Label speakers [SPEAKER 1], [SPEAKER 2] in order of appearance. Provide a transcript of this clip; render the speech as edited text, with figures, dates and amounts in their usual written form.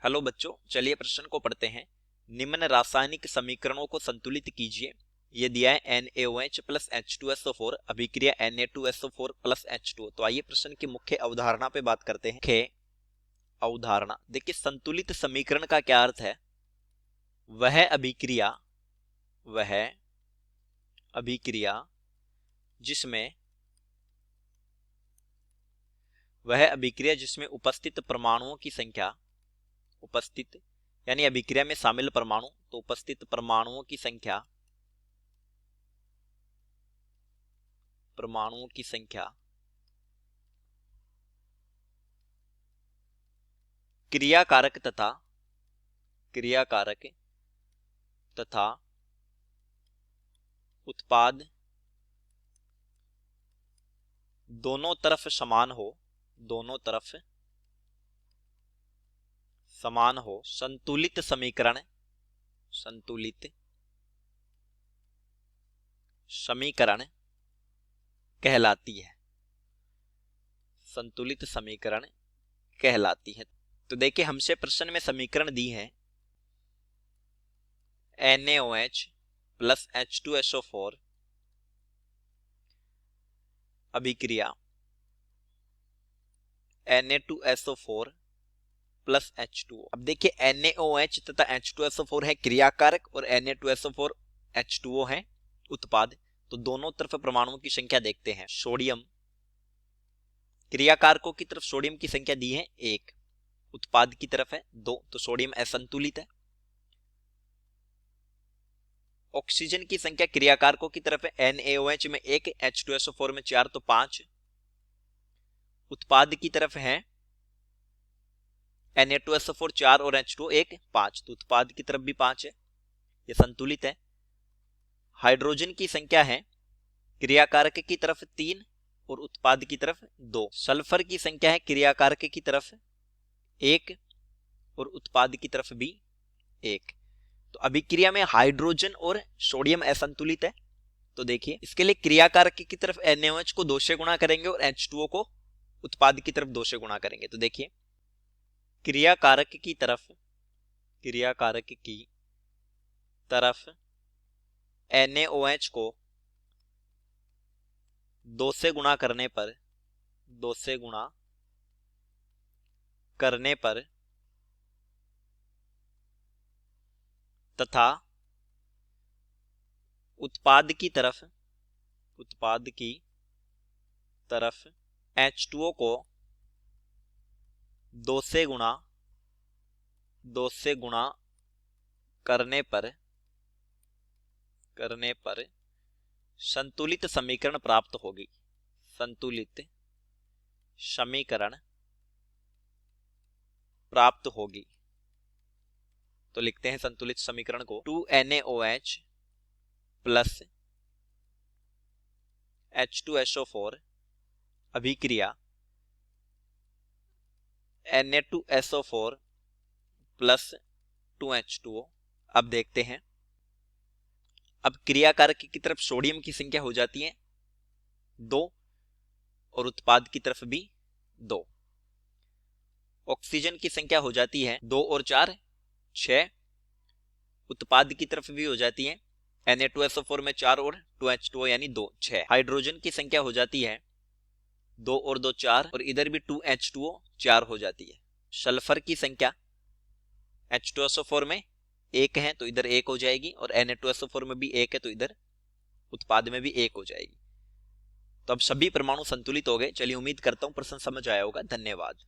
[SPEAKER 1] Hello बच्चों, चलिए प्रश्न को पढ़ते हैं। निम्न रासायनिक समीकरणों को संतुलित कीजिए। ये दिया है NaOH प्लस H2SO4 अभिक्रिया Na2SO4 प्लस H2O। तो आइए प्रश्न की मुख्य अवधारणा पे बात करते हैं। मुख्य अवधारणा देखिए, संतुलित समीकरण का क्या अर्थ है? वह अभिक्रिया जिसमें उपस्थित परमाणुओं की संख्या, उपस्थित यानी अभिक्रिया में शामिल परमाणु, तो उपस्थित परमाणुओं की संख्या क्रियाकारक तथा उत्पाद दोनों तरफ समान हो संतुलित समीकरण कहलाती है। संतुलित समीकरण कहलाती है। तो देखिए, हमसे प्रश्न में समीकरण दी है NaOH प्लस H2SO4 अभिक्रिया Na2SO4 प्लस H2O। अब देखिए, NaOH तथा H2SO4 है क्रियाकारक और Na2SO4 H2O है उत्पाद। तो दोनों तरफ परमाणुओं की संख्या देखते हैं। सोडियम, क्रियाकारकों की तरफ सोडियम की संख्या दी है 1, उत्पाद की तरफ है 2, तो सोडियम असंतुलित है। ऑक्सीजन की संख्या क्रियाकारकों की तरफ है NaOH में 1, H2SO4 में 4, तो 5, उत्पाद की तरफ है Na2SO4 4 और H2O 1, 5, तो उत्पाद की तरफ भी 5 है, यह संतुलित है। हाइड्रोजन की संख्या है क्रियाकारक की तरफ 3 और उत्पाद की तरफ 2। सल्फर की संख्या है क्रियाकारक की तरफ 1 और उत्पाद की तरफ भी 1। तो अभिक्रिया में हाइड्रोजन और सोडियम असंतुलित है। तो देखिए, इसके लिए क्रियाकारक की तरफ NaOH को 2 से गुणा करेंगे और H2O को उत्पाद की तरफ 2 से गुणा करेंगे। तो देखिए, क्रियाकारक की तरफ NaOH को 2 से गुणा करने पर तथा उत्पाद की तरफ H2O को 2 से गुणा करने पर संतुलित समीकरण प्राप्त होगी। संतुलित समीकरण प्राप्त होगी। तो लिखते हैं संतुलित समीकरण को। 2NaOH प्लस H2SO4 अभिक्रिया Na2SO4 प्लस 2H2O। अब देखते हैं, अब क्रियाकारक की तरफ सोडियम की संख्या हो जाती है 2 और उत्पाद की तरफ भी 2। ऑक्सीजन की संख्या हो जाती है 2 और 4 6, उत्पाद की तरफ भी हो जाती है Na2SO4 में 4 और 2H2O यानी 2, 6। हाइड्रोजन की संख्या हो जाती है 2 और 2 4 और इधर भी 2H2O 4 हो जाती है। सल्फर की संख्या H2SO4 में 1 है तो इधर 1 हो जाएगी और Na2SO4 में भी 1 है तो इधर उत्पाद में भी 1 हो जाएगी। तो अब सभी परमाणु संतुलित हो गए। चलिए, उम्मीद करता हूं प्रश्न समझ आया होगा। धन्यवाद।